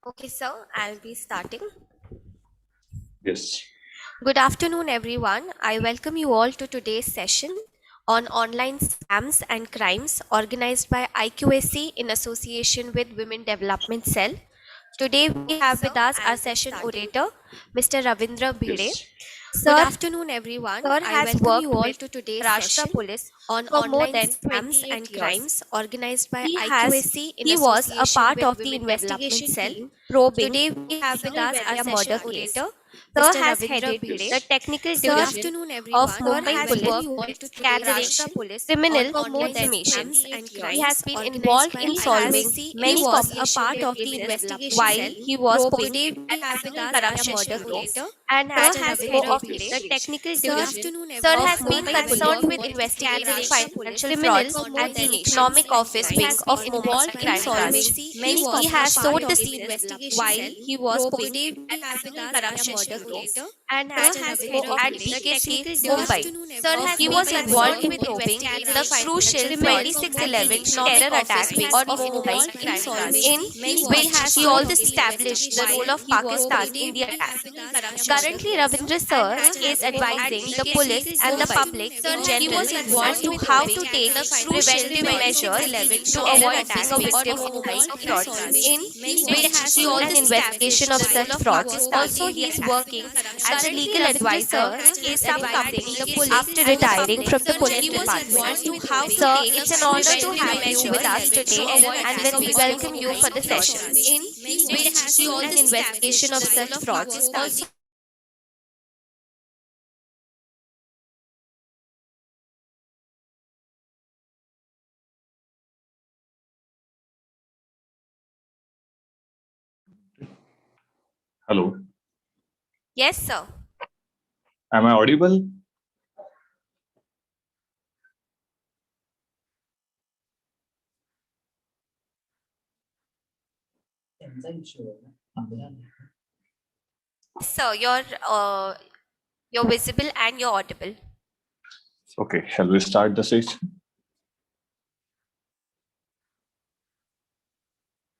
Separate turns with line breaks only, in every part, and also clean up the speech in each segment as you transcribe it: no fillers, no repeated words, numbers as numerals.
Okay, sir, I'll be starting.
Yes.
Good afternoon, everyone. I welcome you all to today's session on online scams and crimes organized by IQAC in association with Women Development Cell. Today, we have with us our session orator, Mr. Ravindra Bhide.
Yes.
Good
Sir,
afternoon, everyone.
sir
I
has
welcome you
worked
all
with
to today's
Rashtra
session
Police
on
for more
online
than
scams
28
and
years.
crimes organized by
He has
IQAC in
he was a
association
part
with
of the
Women Development
investigation
Cell.
team probing
Today, we have with us our
Srividya
session
murder case.
orator,
Sir
Mr.
has
Ravindra
headed
Bhide.
the
Yes.
technical
Good
division
afternoon,
of
everyone.
Mumbai
I welcome
Police
you all to today's
gathering
session
criminal
on
for more
online
than
scams
28
and
years. He has
crimes
been
organized
involved
by
in solving
IQAC in
many
association
was a
with
part of
Women
the
Development
investigation
Cell.
while he was
Today,
probing
we have with us our
Corruption
session
Bureau
orator,
and
Mr.
has
Ravindra
co of
Bhide.
the technical
Good
division.
afternoon,
Sir
everyone.
has
Yes.
been
I welcome
concerned
you
with
all to
investigating
gathering
financial
criminal
frauds
for more
at
than
the Economic
scams and
Office Wing
crimes
of
organized
Mumbai
by
in
IQAC.
solving
He
many. He
was a
has
part
sowed the
of the
seed
investigation
while
cell.
he was probing
Today, we have with us our
Corruption
session
Bureau
orator,
and
Mr.
has
Ravindra
co at
Bhide.
PKC
Good
Mumbai.
afternoon,
Sir
everyone.
has he was
I
involved
welcome
in
you all to
probing the
gathering
crucial
frauds at the
2011
Economic
terror
Office
attack
Wing
of
of
Mumbai,
Mumbai crime branch,
in
which
which
has
he
sought
also
the
established the role
while
of
he was
Pakistan
today
in the
we
attack.
have with us our murder
Currently,
case
Ravindra
and
sir
Mr.
is
Ravindra
advising
Bhide.
the police and
Good
the
afternoon,
public in
everyone. He
general
was
as
involved
to
with
how to
probing
take
the
preventive
financial
measures
2011
to
terror
avoid being
attack
a
of
victim of
Mumbai
type
crime
fraud,
branch,
in
which
which
has
he
sought
also
the
an investigation of
the role
such
of
frauds. Also,
Pakistan in
he
the
is
attack.
working as a
Currently,
legal
Ravindra
advisor
sir
in
is
some
advising
company
the police
after
and the
retiring
public
from the
in
police
general
department.
as to how to
Sir,
take
it's an honor to
preventive
have you with
measures
us
to
today,
avoid
and
being
when
a
we
victim of
welcome you for the
type
session,
fraud,
in
which
which
has
he
sought
an investigation of
the role
such
of
frauds.
Pakistan.
Also,
Hello.
Yes, sir.
Am I audible?
Sir, you're visible and you're audible.
Okay. Shall we start the session?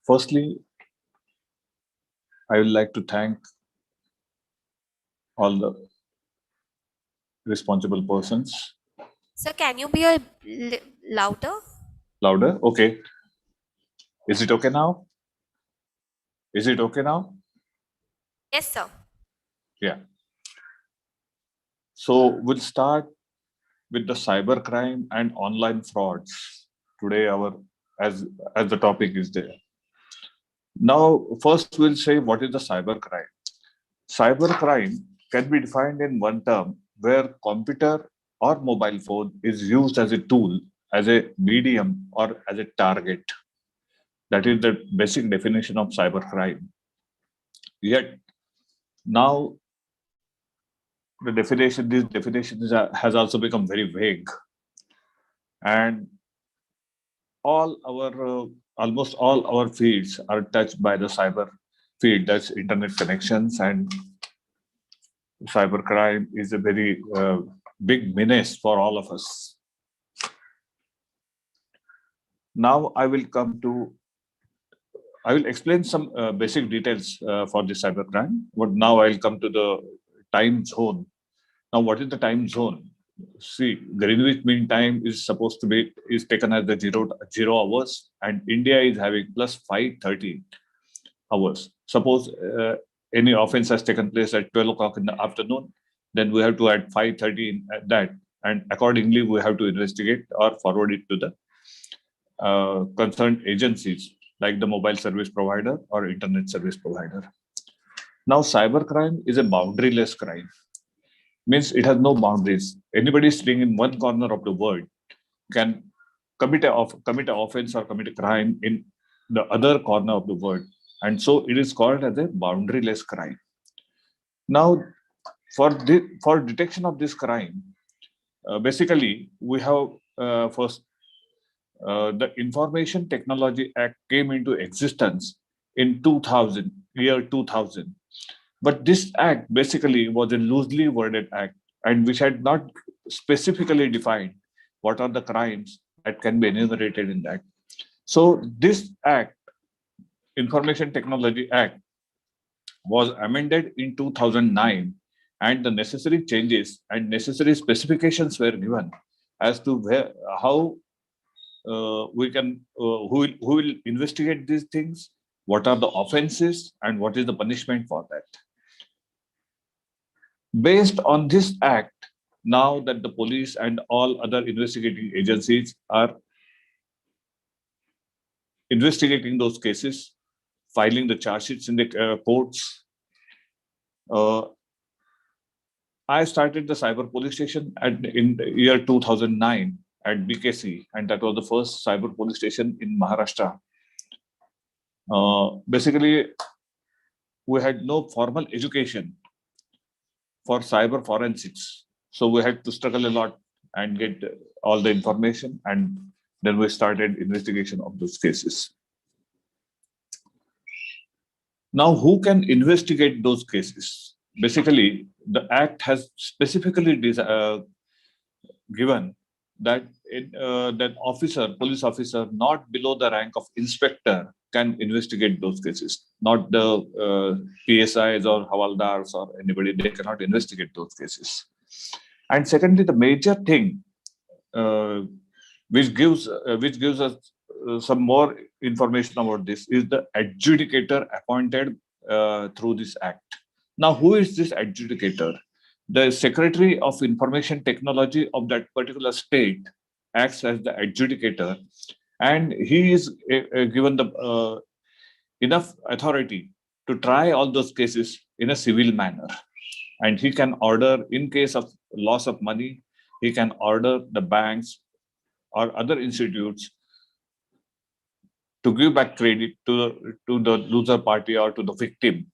Firstly, I would like to thank all the responsible persons.
Sir, can you be a louder?
Louder. Okay. Is it okay now? Is it okay now?
Yes, sir.
Yeah. So we'll start with the cybercrime and online frauds. Today, our as the topic is there. Now, first we'll say what is the cybercrime. Cybercrime can be defined in one term where computer or mobile phone is used as a tool, as a medium, or as a target. That is the basic definition of cybercrime. Yet now this definition has also become very vague, and all our almost all our fields are touched by the cyber field. That's internet connections, and cybercrime is a very big menace for all of us. Now I will explain some basic details for the cybercrime. But now I'll come to the time zone. Now, what is the time zone? See, Greenwich Mean Time is taken as the zero hours, and India is having plus 5:30 hours. Suppose any offense has taken place at 12 o'clock in the afternoon, then we have to add 5:30 at that, and accordingly we have to investigate or forward it to the concerned agencies like the mobile service provider or internet service provider. Now, cybercrime is a boundaryless crime, means it has no boundaries. Anybody sitting in one corner of the world can commit an offense or commit a crime in the other corner of the world, and so it is called as a boundaryless crime. Now, for detection of this crime, basically we have first the Information Technology Act came into existence in 2000. But this act basically was a loosely worded act, and which had not specifically defined what are the crimes that can be enumerated in that. So this act Information Technology Act was amended in 2009, and the necessary changes and necessary specifications were given as to how we can who will investigate these things, what are the offenses, and what is the punishment for that. Based on this act, now that the police and all other investigating agencies are investigating those cases, filing the charge sheets in the courts, uh, I started the cyber police station in the year 2009 at BKC, and that was the first cyber police station in Maharashtra. Basically, we had no formal education for cyber forensics, so we had to struggle a lot and get all the information, and then we started investigation of those cases. Now, who can investigate those cases? Basically, the Act has specifically given that that police officer, not below the rank of inspector, can investigate those cases. Not the PSIs or Havaldars or anybody; they cannot investigate those cases. And secondly, the major thing uh, which gives us some more information about this is the adjudicator appointed through this act. Now, who is this adjudicator? The Secretary of Information Technology of that particular state acts as the adjudicator, and he is given the enough authority to try all those cases in a civil manner. And he can order, in case of loss of money, he can order the banks or other institutes to give back credit to the loser party or to the victim.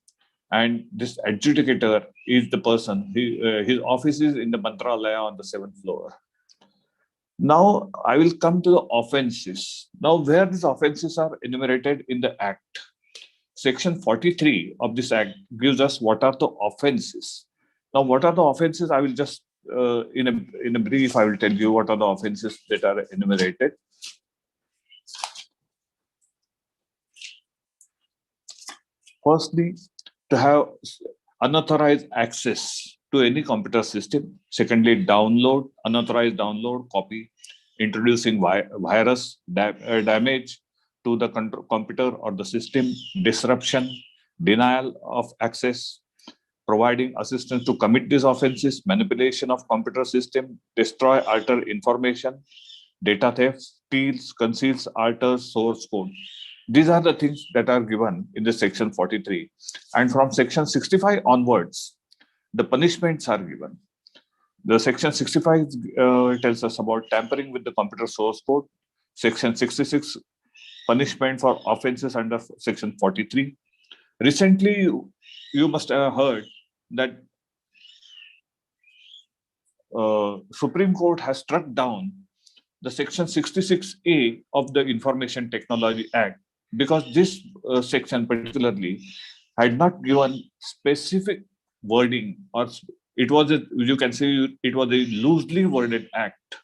And this adjudicator is the person. His office is in the Mantralaya on the 7th floor. Now, I will come to the offenses. Now, where these offenses are enumerated in the Act. Section 43 of this Act gives us what are the offenses. Now, what are the offenses? I will just, in a brief, I will tell you what are the offenses that are enumerated. Firstly, to have unauthorized access to any computer system. Secondly, unauthorized download, copy, introducing virus damage to the computer or the system, disruption, denial of access, providing assistance to commit these offenses, manipulation of computer system, destroy, alter information, data theft, steals, conceals, alters source code. These are the things that are given in the section 43. And from section 65 onwards, the punishments are given. The section 65 tells us about tampering with the computer source code. Section 66, punishment for offenses under section 43. Recently, you must have heard that Supreme Court has struck down the section 66A of the Information Technology Act, because this section particularly had not given specific wording, or you can say it was a loosely worded act.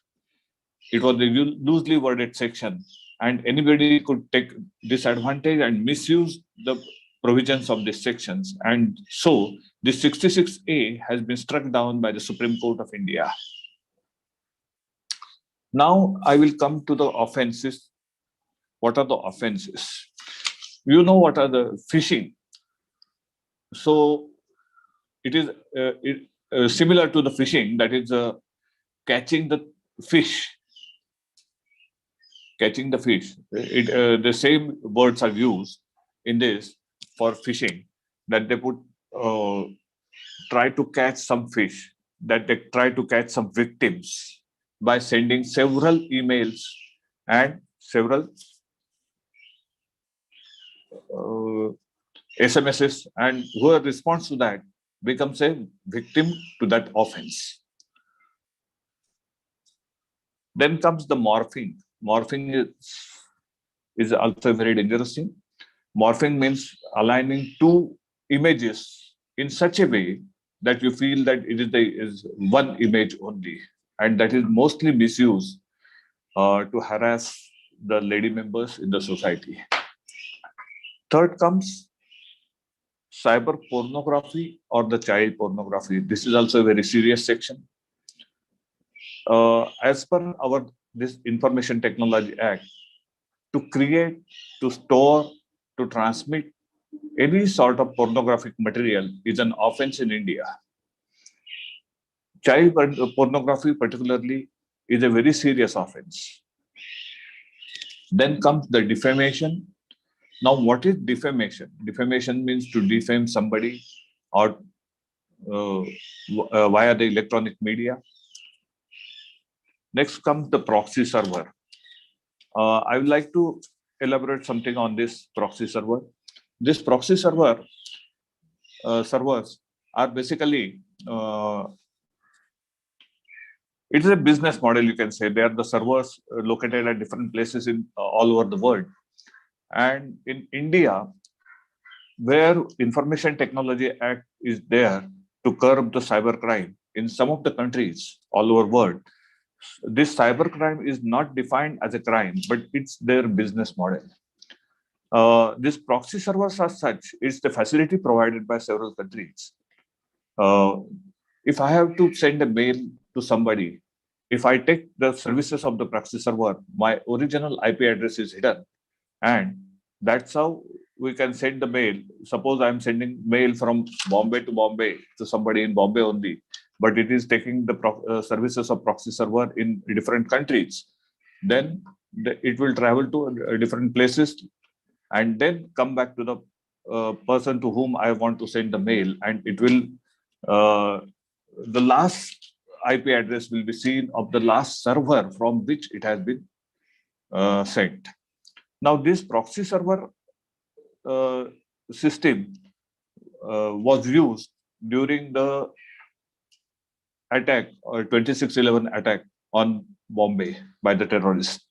It was a loosely worded section, and anybody could take disadvantage and misuse the provisions of these sections. And so this 66A has been struck down by the Supreme Court of India. Now I will come to the offenses. What are the offenses? You know what are the phishing. So it is similar to the fishing, that is catching the fish. Catching the fish. The same words are used in this for fishing, that they put try to catch some fish, that they try to catch some victims by sending several emails and several SMSs, and whoever responds to that becomes a victim to that offense. Then comes the morphing. Morphing is also a very dangerous thing. Morphing means aligning two images in such a way that you feel that it is one image only, and that is mostly misused to harass the lady members in the society. Third comes cyber pornography or the child pornography. This is also a very serious section. As per our this Information Technology Act, to create, to store, to transmit any sort of pornographic material is an offense in India. Child pornography, particularly, is a very serious offense. Then comes the defamation. Now, what is defamation? Defamation means to defame somebody or via the electronic media. Next comes the proxy server. I would like to elaborate something on this proxy server. This proxy servers are basically it is a business model, you can say. They are the servers located at different places in all over the world. And in India, where Information Technology Act is there to curb the cybercrime, in some of the countries all over world, this cybercrime is not defined as a crime, but it's their business model. These proxy servers are such, it's the facility provided by several countries. Uh, if I have to send a mail to somebody, if I take the services of the proxy server, my original IP address is hidden. And that's how we can send the mail. Suppose I'm sending mail from Bombay to Bombay to somebody in Bombay only, but it is taking the services of proxy server in different countries. Then it will travel to different places and then come back to the person to whom I want to send the mail, and it will the last IP address will be seen of the last server from which it has been sent. Now, this proxy server uh, system was used during the attack or 26/11 attack on Bombay by the terrorists.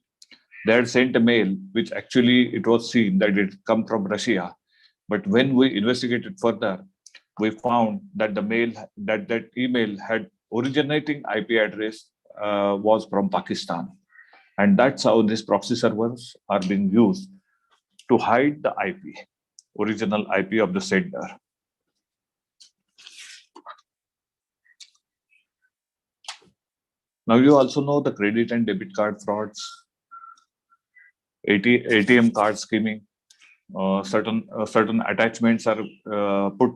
They had sent a mail, which actually it was seen that it come from Russia. But when we investigated further, we found that the mail that email had originating IP address was from Pakistan, and that's how these proxy servers are being used to hide the IP, original IP of the sender. Now you also know the credit and debit card frauds, ATM card skimming. Certain attachments are put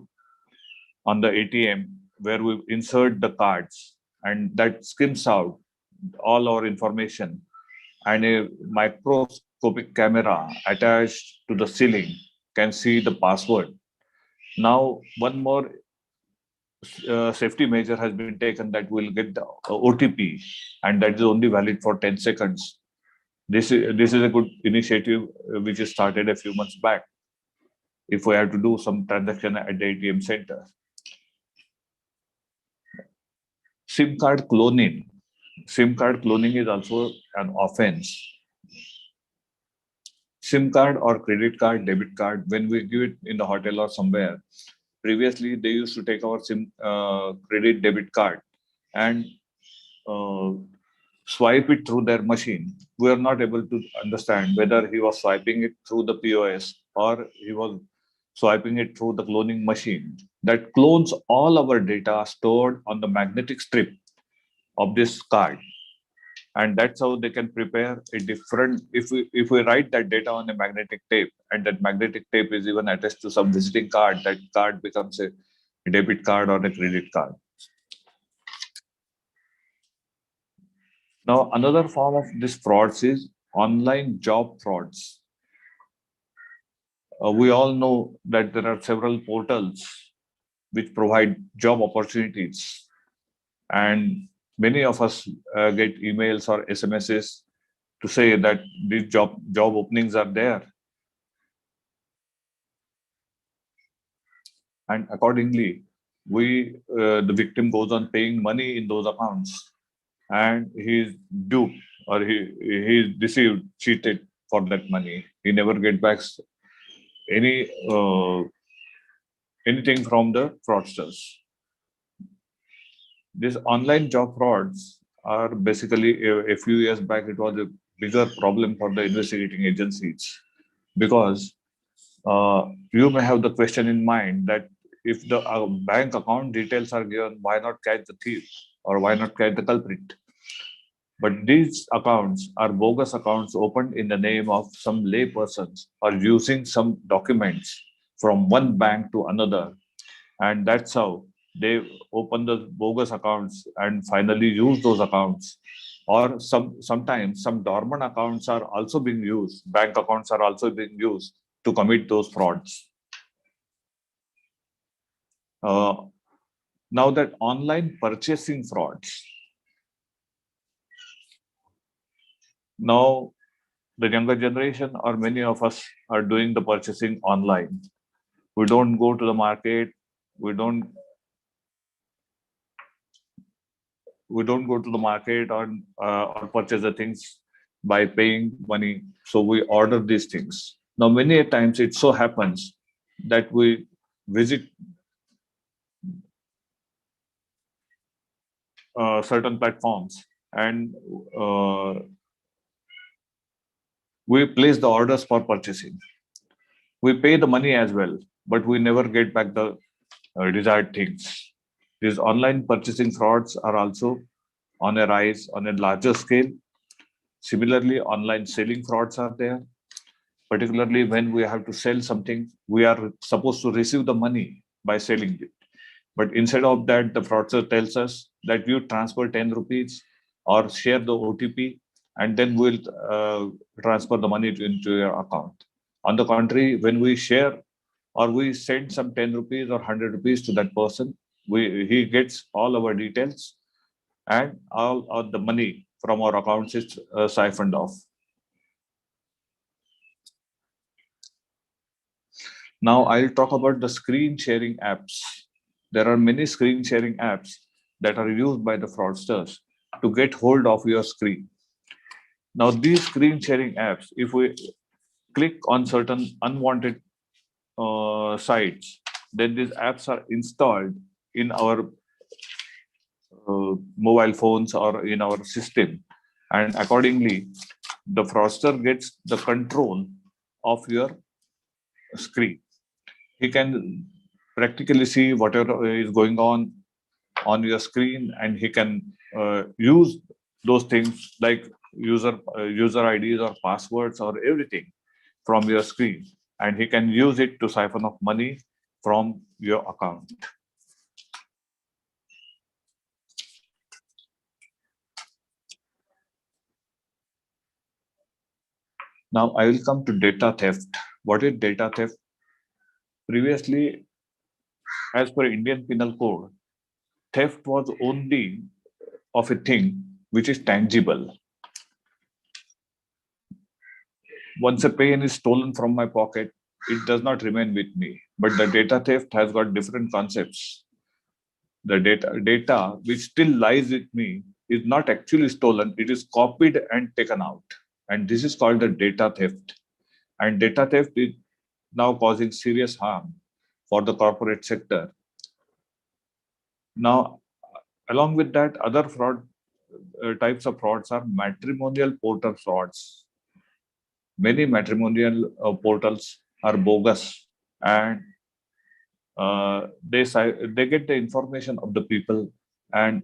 on the ATM where we insert the cards, and that skims out all our information. And a microscopic camera attached to the ceiling can see the password. Now, one more safety measure has been taken that will get the OTP, and that is only valid for 10 seconds. This is a good initiative which is started a few months back. If we have to do some transaction at the ATM center, SIM card cloning. SIM card cloning is also an offense. SIM card or credit card, debit card, when we give it in the hotel or somewhere, previously they used to take our SIM credit debit card and uh, swipe it through their machine. We are not able to understand whether he was swiping it through the POS or he was swiping it through the cloning machine that clones all our data stored on the magnetic strip of this card. And that's how they can prepare a different, if we write that data on a magnetic tape, and that magnetic tape is even attached to some visiting card, that card becomes a debit card or a credit card. Now, another form of this frauds is online job frauds. We all know that there are several portals which provide job opportunities, and many of us get emails or SMSs to say that these job openings are there, and accordingly, the victim goes on paying money in those accounts, and he is duped or he is deceived, cheated for that money. He never get back any anything from the fraudsters. These online job frauds are basically a few years back. It was a bigger problem for the investigating agencies because You may have the question in mind that if the bank account details are given, why not catch the thief or why not catch the culprit? But these accounts are bogus accounts opened in the name of some lay persons or using some documents from one bank to another. And that's how they open the bogus accounts and finally use those accounts. Or sometimes some dormant accounts are also being used, bank accounts are also being used to commit those frauds. Uh, Now that online purchasing frauds, now the younger generation or many of us are doing the purchasing online. We don't go to the market. We don't we don't go to the market or purchase the things by paying money. So we order these things. Now many a times it so happens that we visit certain platforms and uh, we place the orders for purchasing. We pay the money as well, but we never get back the desired things. These online purchasing frauds are also on a rise on a larger scale. Similarly, online selling frauds are there, particularly when we have to sell something, we are supposed to receive the money by selling it. But instead of that, the fraudster tells us that you transfer 10 rupees or share the OTP, and then we'll transfer the money into your account. On the contrary, when we share or we send some 10 rupees or 100 rupees to that person, he gets all our details and all of the money from our accounts is siphoned off. Now I'll talk about the screen sharing apps. There are many screen sharing apps that are used by the fraudsters to get hold of your screen. Now these screen sharing apps, if we click on certain unwanted sites, then these apps are installed in our mobile phones or in our system. And accordingly, the fraudster gets the control of your screen. He can practically see whatever is going on your screen, and he can use those things like user IDs or passwords or everything from your screen, and he can use it to siphon off money from your account. Now I will come to data theft. What is data theft? Previously, as per Indian Penal Code, theft was only of a thing which is tangible. Once a pen is stolen from my pocket, it does not remain with me. But the data theft has got different concepts. The data which still lies with me is not actually stolen, it is copied and taken out. And this is called the data theft. And data theft is now causing serious harm for the corporate sector. Now, along with that, other fraud types of frauds are matrimonial portal frauds. Many matrimonial portals are bogus, and they get the information of the people, and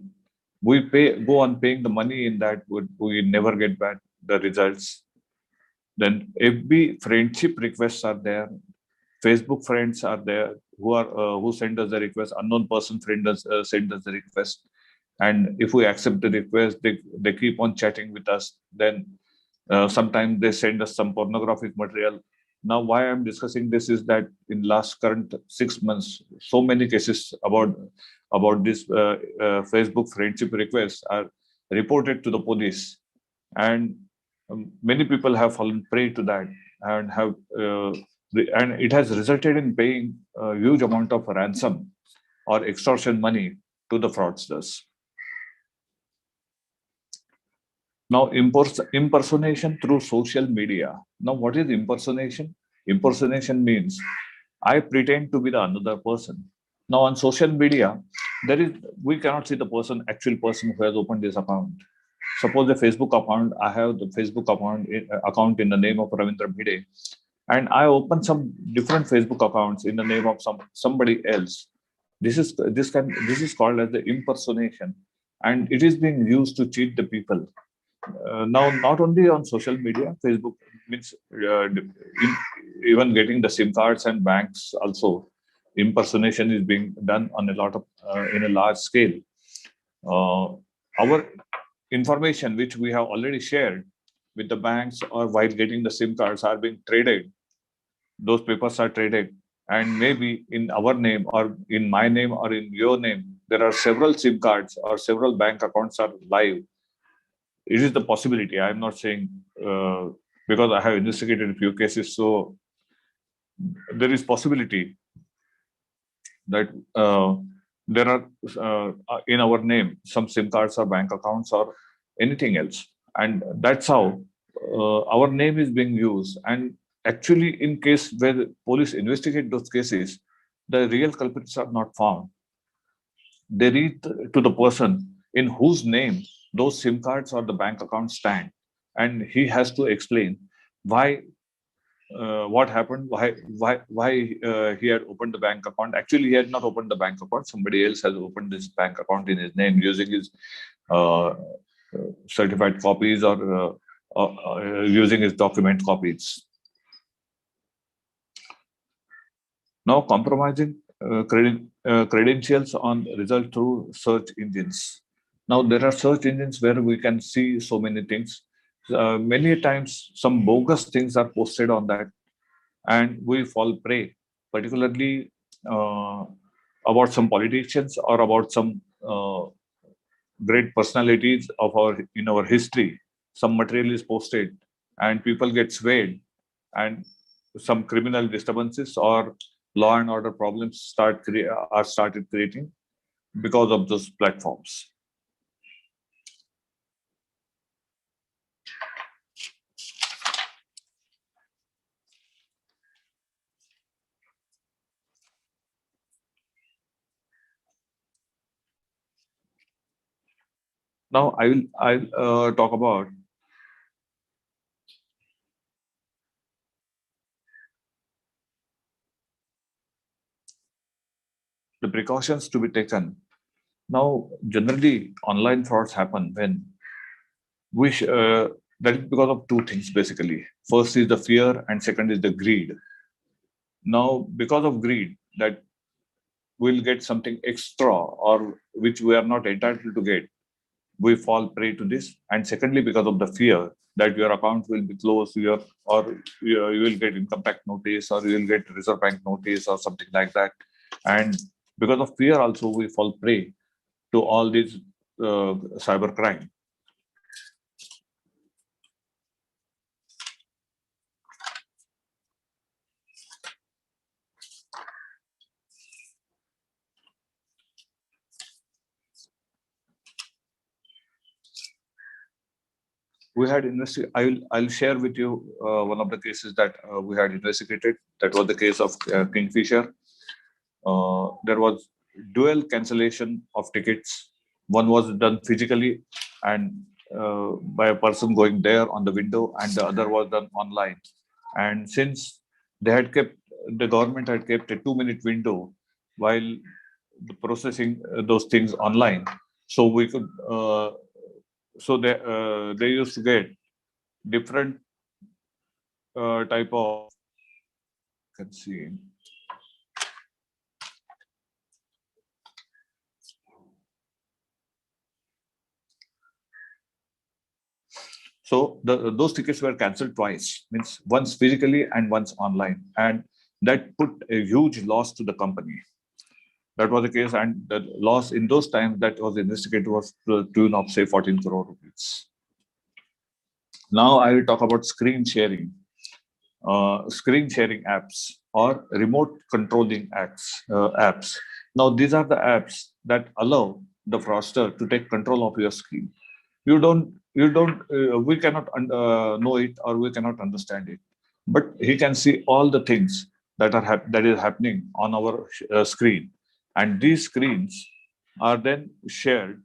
we go on paying the money in that, we never get back the results. Then FB friendship requests are there, Facebook friends are there who send us the request. Unknown person friend us send us the request, and if we accept the request, they keep on chatting with us. Then sometimes they send us some pornographic material. Now, why I'm discussing this is that in last current 6 months, so many cases about this Facebook friendship requests are reported to the police, and many people have fallen prey to that and have and it has resulted in paying a huge amount of ransom or extortion money to the fraudsters. Now, impersonation through social media. Now, what is impersonation? Impersonation means I pretend to be the another person. Now, on social media, we cannot see the actual person who has opened this account. Suppose a Facebook account, I have the Facebook account in the name of Ravindra Bhide, and I open some different Facebook accounts in the name of somebody else. This is called as the impersonation, and it is being used to cheat the people. Now, not only on social media, Facebook means even getting the SIM cards and banks also. Impersonation is being done on a lot of in a large scale. Our information, which we have already shared with the banks or while getting the SIM cards, are being traded. Those papers are traded, and maybe in our name or in my name or in your name, there are several SIM cards or several bank accounts are live. It is the possibility. I'm not saying because I have investigated a few cases, so there is possibility that there are in our name some SIM cards or bank accounts or anything else, and that's how our name is being used. And actually, in case where the police investigate those cases, the real culprits are not found. They read to the person in whose name those SIM cards or the bank accounts stand, and he has to explain why, what happened, why he had opened the bank account. Actually, he had not opened the bank account. Somebody else has opened this bank account in his name using his uh, certified copies or using his document copies. Now, compromising credentials on result through search engines. Now, there are search engines where we can see so many things. Many times, some bogus things are posted on that, and we fall prey, particularly uh, about some politicians or about some great personalities of our in our history. Some material is posted, and people get swayed, and some criminal disturbances or law and order problems are started creating because of those platforms. Now I'll talk about the precautions to be taken. Now, generally, online frauds happen when we that is because of two things basically. First is the fear, and second is the greed. Now, because of greed, that we'll get something extra or which we are not entitled to get, we fall prey to this. And secondly, because of the fear that your account will be closed, you will get income tax notice, or you will get Reserve Bank notice, or something like that. And because of fear, also we fall prey to all these cyber crime. We had invested. I'll share with you one of the cases that we had investigated. That was the case of Kingfisher. There was dual cancellation of tickets. One was done physically and by a person going there on the window, and the other was done online. And since they had kept, the government had kept a 2 minute window while the processing those things online, so we could. So they used to get different type of, can see. So those tickets were cancelled twice, means once physically and once online, and that put a huge loss to the company. That was the case, and the loss in those times that was investigated was to the tune of say 14 crore rupees. Now I will talk about screen sharing apps or remote controlling apps. Now these are the apps that allow the fraudster to take control of your screen. We cannot know it, or we cannot understand it, but he can see all the things that is happening on our screen, and these screens are then shared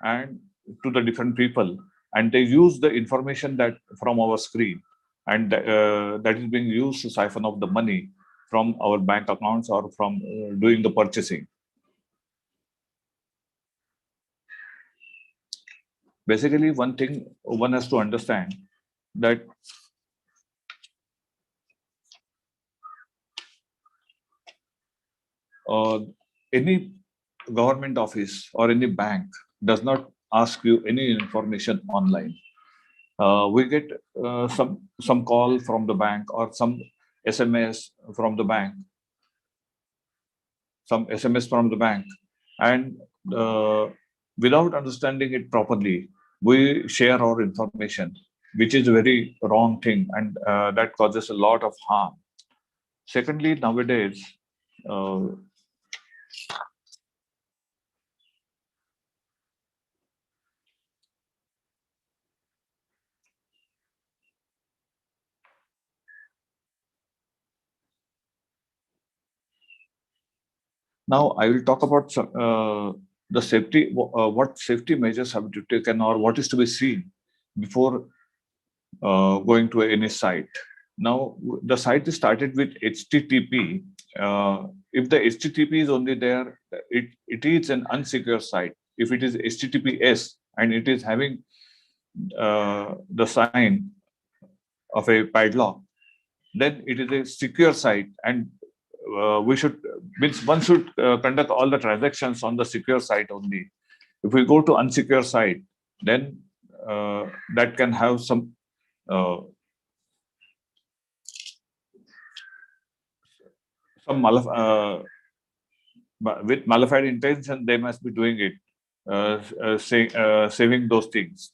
and to the different people, and they use the information that from our screen and that is being used to siphon off the money from our bank accounts or from doing the purchasing. Basically, one thing one has to understand that uh, any government office or any bank does not ask you any information online. We get some call from the bank or some SMS from the bank, and uh, without understanding it properly, we share our information, which is a very wrong thing, and that causes a lot of harm. Secondly, nowadays, uh, now I will talk about the safety, what safety measures have to be taken or what is to be seen before going to any site. Now, the site is started with HTTP. If the HTTP is only there, it is an unsecure site. If it is HTTPS and it is having the sign of a padlock, then it is a secure site, and we should means one should conduct all the transactions on the secure site only. If we go to unsecure site, then that can have uh, some with malified intention. They must be doing it, saving those things.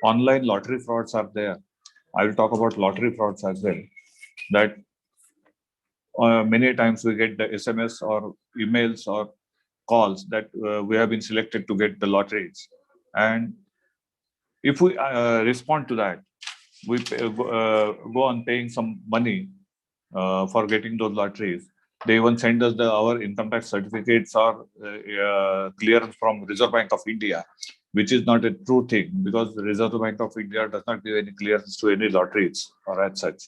Online lottery frauds are there. I will talk about lottery frauds as well. That many times we get the SMS or emails or calls that we have been selected to get the lotteries, and if we respond to that, we go on paying some money for getting those lotteries. They even send us our income tax certificates or clearance from Reserve Bank of India, which is not a true thing because the Reserve Bank of India does not give any clearance to any lotteries or as such.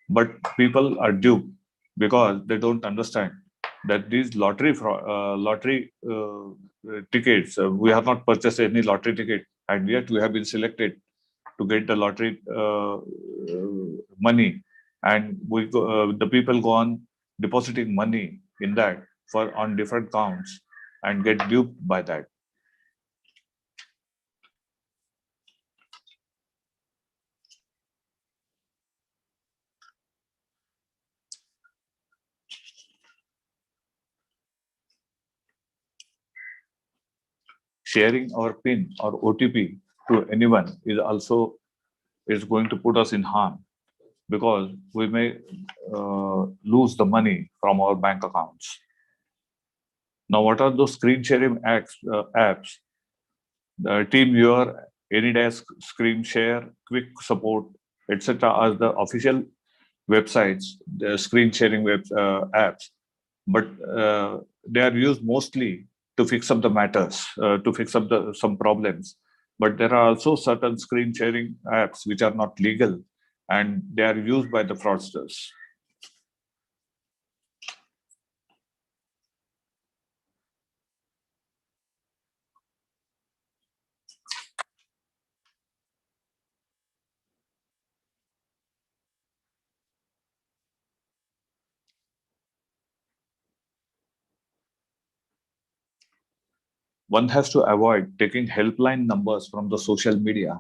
But people are duped because they don't understand that these lottery tickets, we have not purchased any lottery ticket, and yet we have been selected to get the lottery money, and the people go on depositing money in that for on different counts and get duped by that. Sharing our PIN or OTP to anyone is going to put us in harm because we may lose the money from our bank accounts. Now, what are those screen sharing apps? The TeamViewer, AnyDesk, Screen Share, Quick Support, etc. are the official websites, the screen sharing apps, but they are used mostly to fix up the matters, to fix up some problems. But there are also certain screen sharing apps which are not legal and they are used by the fraudsters. One has to avoid taking helpline numbers from the social media.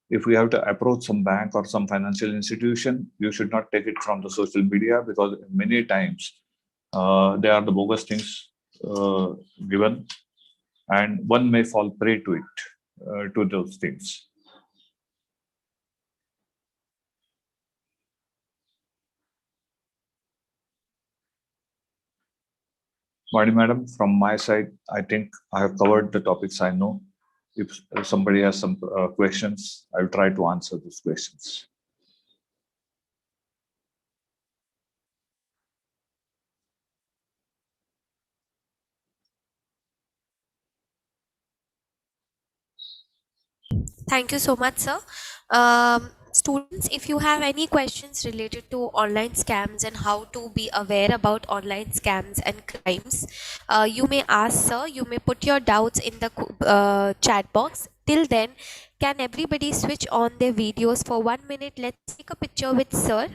If we have to approach some bank or some financial institution, you should not take it from the social media because many times they are the bogus things given, and one may fall prey to it, to those things. Vani madam, from my side, I think I have covered the topics I know. If somebody has some questions, I'll try to answer those questions.
Thank you so much, sir. Students, if you have any questions related to online scams and how to be aware about online scams and crimes, you may ask, sir. You may put your doubts in the chat box. Till then, can everybody switch on their videos for 1 minute? Let's take a picture with sir.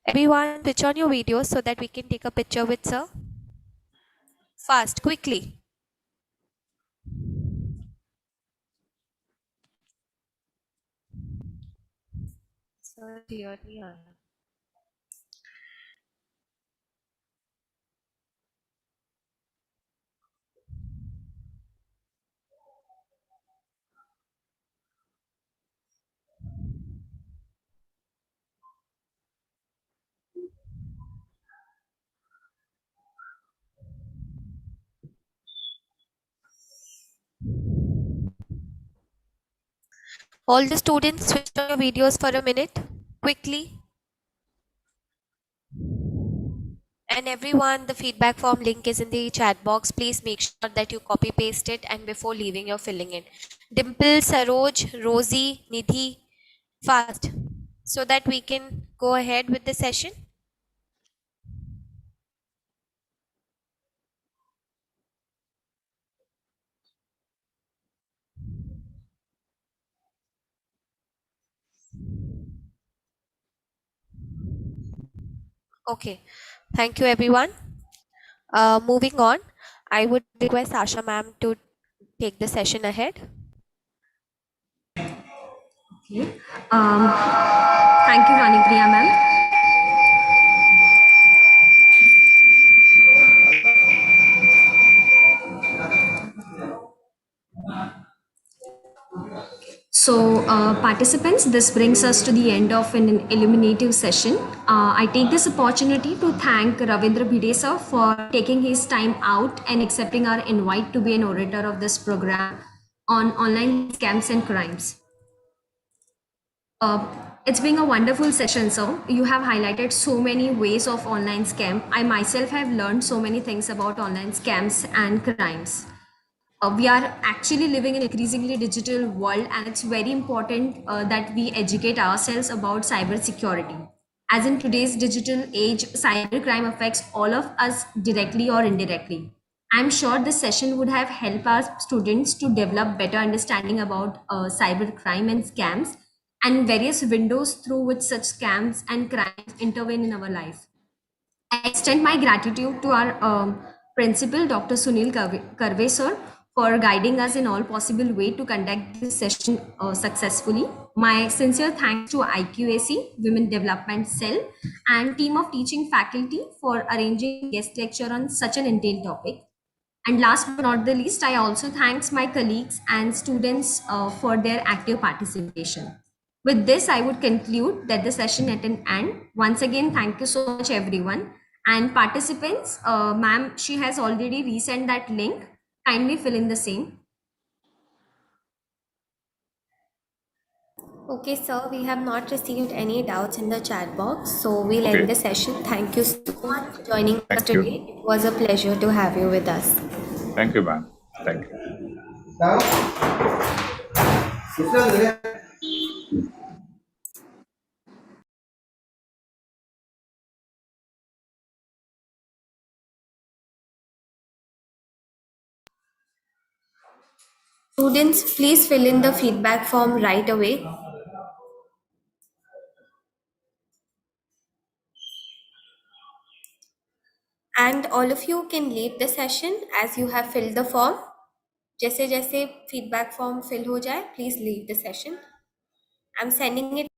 Everyone, switch on your videos so that we can take a picture with sir. Fast, quickly. Sir, clearly. All the students switch on your videos for a minute, quickly. And everyone, the feedback form link is in the chat box. Please make sure that you copy paste it and before leaving, you're filling in. Dimple, Saroj, Rosie, Nidhi, fast, so that we can go ahead with the session. Okay, thank you everyone. Moving on, I would request Asha ma'am to take the session ahead.
Okay. Thank you, Ranipriya ma'am. So, participants, this brings us to the end of an illuminative session. I take this opportunity to thank Ravindra Bhide sir for taking his time out and accepting our invite to be an orator of this program on online scams and crimes. Uh, it's been a wonderful session, sir. You have highlighted so many ways of online scam. I myself have learned so many things about online scams and crimes. We are actually living in an increasingly digital world, and it's very important that we educate ourselves about cyber security. As in today's digital age, cybercrime affects all of us directly or indirectly. I'm sure this session would have helped our students to develop better understanding about cybercrime and scams and various windows through which such scams and crimes intervene in our life. I extend my gratitude to our principal, Dr. Sunil Karve sir, for guiding us in all possible way to conduct this session successfully. My sincere thanks to IQAC, Women Development Cell, and team of teaching faculty for arranging guest lecture on such an entailed topic. And last but not the least, I also thanks my colleagues and students for their active participation. With this, I would conclude that the session at an end. Once again, thank you so much, everyone. And participants, ma'am, she has already resent that link. Kindly fill in the same.
Okay, sir, we have not received any doubts in the chat box, so we'll end
Okay,
the session. Thank you so much for joining us
thank you.
today. It was a pleasure to have you with us.
Thank you, ma'am. Thank you.
Students, please fill in the feedback form right away. And all of you can leave the session as you have filled the form. जैसे जैसे feedback form fill हो जाए, please leave the session. I'm sending it.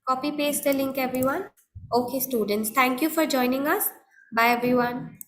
Copy paste the link, everyone. Okay, students, thank you for joining us. Bye, everyone.